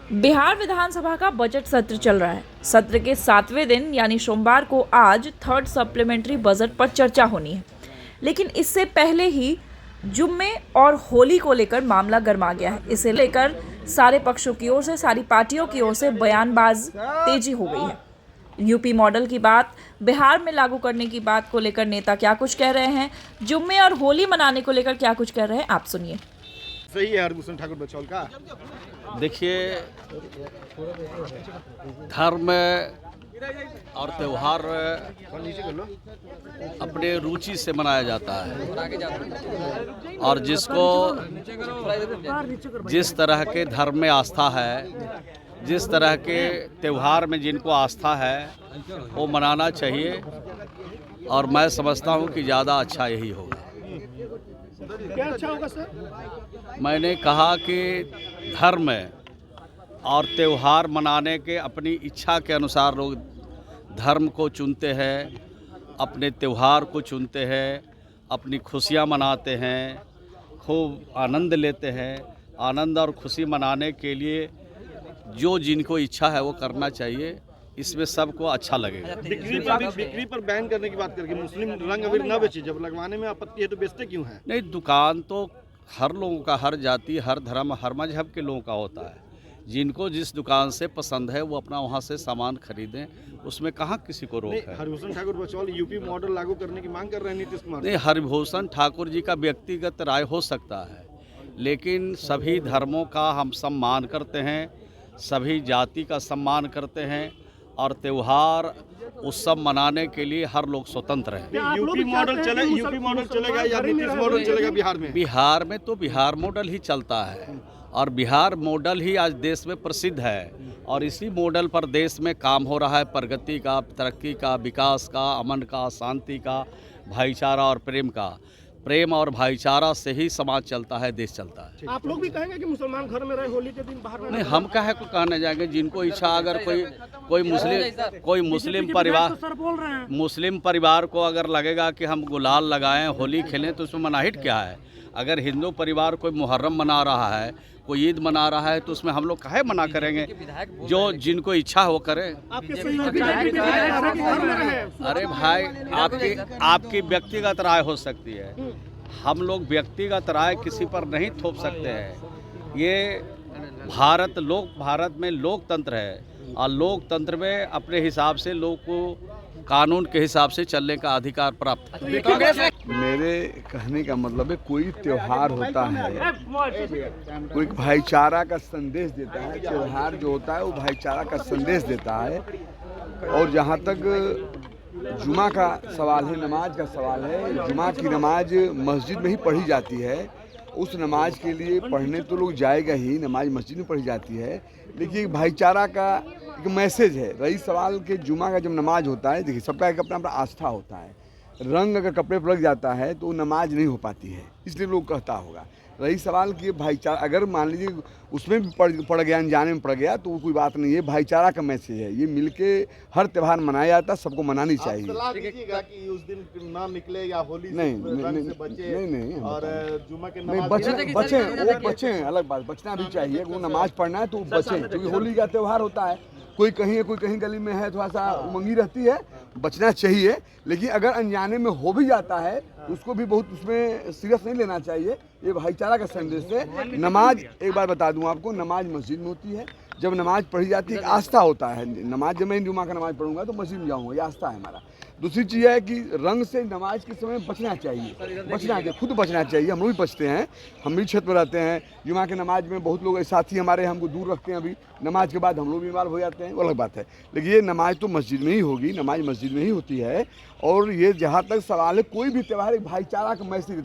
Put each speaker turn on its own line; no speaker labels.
बिहार विधानसभा का बजट सत्र चल रहा है। सत्र के 7वें दिन यानी सोमवार को आज थर्ड सप्लीमेंट्री बजट पर चर्चा होनी है, लेकिन इससे पहले ही जुम्मे और होली को लेकर मामला गर्मा गया है। इसे लेकर सारे पक्षों की ओर से, सारी पार्टियों की ओर से बयानबाज तेजी हो गई है। यूपी मॉडल की बात, बिहार में लागू करने की बात को लेकर नेता क्या कुछ कह रहे हैं, जुम्मे और होली मनाने को लेकर क्या कुछ कह रहे हैं, आप सुनिए।
सही है हरभूषण ठाकुर बचौल का।
देखिए, धर्म और त्यौहार अपने रुचि से मनाया जाता है और जिस तरह के धर्म में आस्था है, जिस तरह के त्यौहार में जिनको आस्था है वो मनाना चाहिए और मैं समझता हूँ कि ज़्यादा अच्छा यही होगा।
क्या अच्छा होगा सर?
मैंने कहा कि धर्म और त्यौहार मनाने के अपनी इच्छा के अनुसार लोग धर्म को चुनते हैं, अपने त्यौहार को चुनते हैं, अपनी खुशियाँ मनाते हैं, खूब आनंद लेते हैं। आनंद और खुशी मनाने के लिए जो जिनको इच्छा है वो करना चाहिए, इसमें सबको अच्छा लगेगा।
बिक्री पर बैन करने की बात करके मुस्लिम रंग अबीर न बेचे, जब लगवाने में आपत्ति है तो बेचते क्यों हैं?
नहीं, दुकान तो हर लोगों का, हर जाति, हर धर्म, हर मजहब के लोगों का होता है। जिनको जिस दुकान से पसंद है वो अपना वहाँ से सामान खरीदें, उसमें कहाँ किसी को रोक है।
हरभूषण ठाकुर बचौल यूपी मॉडल लागू करने की मांग कर रहे हैं नीतीश कुमार।
नहीं, हरभूषण ठाकुर जी का व्यक्तिगत राय हो सकता है, लेकिन सभी धर्मों का हम सम्मान करते हैं, सभी जाति का सम्मान करते हैं और त्यौहार उत्सव मनाने के लिए हर लोग स्वतंत्र हैं।
यूपी मॉडल चलेगा या नीतीश मॉडल चलेगा बिहार में?
बिहार में तो बिहार मॉडल ही चलता है और बिहार मॉडल ही आज देश में प्रसिद्ध है और इसी मॉडल पर देश में काम हो रहा है, प्रगति का, तरक्की का, विकास का, अमन का, शांति का, भाईचारा और प्रेम का। प्रेम और भाईचारा से ही समाज चलता है, देश चलता है।
आप लोग भी कहेंगे कि मुसलमान घर में रहे, होली के दिन बाहर में
नहीं, हम काहे को कहने जाएंगे। जिनको इच्छा, अगर कोई मुस्लिम परिवार को अगर लगेगा कि हम गुलाल लगाएं, होली खेलें, तो उसमें मनाहित क्या है? अगर हिंदू परिवार कोई मुहर्रम मना रहा है, कोई ईद मना रहा है, तो उसमें हम लोग काहे मना करेंगे? जो जिनको इच्छा हो करें। अरे भाई, आपकी व्यक्तिगत राय हो सकती है, हम लोग व्यक्तिगत राय किसी पर नहीं थोप सकते हैं। ये भारत में लोकतंत्र है और लोकतंत्र में अपने हिसाब से लोग को कानून के हिसाब से चलने का अधिकार प्राप्त है।
मेरे कहने का मतलब है, कोई त्योहार होता है, कोई भाईचारा का संदेश देता है। त्योहार जो होता है वो भाईचारा का संदेश देता है। और जहाँ तक जुमा का सवाल है, नमाज का सवाल है, जुमा की नमाज मस्जिद में ही पढ़ी जाती है। उस नमाज के लिए पढ़ने तो लोग जाएगा ही, नमाज मस्जिद में पढ़ी जाती है, लेकिन भाईचारा का एक मैसेज है। रही सवाल के जुमा का जब नमाज होता है, देखिए सबका एक अपना अपना आस्था होता है। रंग अगर कपड़े पर लग जाता है तो नमाज नहीं हो पाती है, इसलिए लोग कहता होगा। रही सवाल कि भाईचारा, अगर मान लीजिए उसमें भी पड़ गया, अनजाने में पड़ गया, तो कोई बात नहीं है। भाईचारा का मैसेज है, ये मिलके हर त्यौहार मनाया जाता है, सबको मनानी चाहिए।
कि उस दिन ना निकले या होली
नहीं
और जुमा के
नहीं, बचें, अलग बात, बचना भी चाहिए। वो नमाज पढ़ना है तो बचें, क्योंकि होली का त्यौहार होता है। कोई कहीं गली में है, थोड़ा सा उमंगी रहती है, बचना चाहिए। लेकिन अगर अनजाने में हो भी जाता है तो उसको भी बहुत उसमें सीरियस नहीं लेना चाहिए। ये भाईचारा का संदेश है। नमाज, एक बार बता दूं आपको, नमाज मस्जिद में होती है। जब नमाज पढ़ी जाती है, एक आस्था होता है। नमाज, जब मैं जुमा का नमाज पढ़ूंगा तो मस्जिद में जाऊँगा, ये आस्था है हमारा। दूसरी चीज़ है कि रंग से नमाज के समय बचना चाहिए, खुद बचना चाहिए। हम लोग भी बचते हैं, हम भी छत पर रहते हैं। जुमा के नमाज में बहुत लोग साथी हमारे हमको दूर रखते हैं, अभी नमाज के बाद हम लोग भी इन्वॉल्व हो जाते हैं, वो अलग बात है। लेकिन ये नमाज तो मस्जिद में ही होगी, नमाज मस्जिद में ही होती है। और ये जहाँ तक सवाल है, कोई भी त्यौहार एक भाईचारा का मैसेज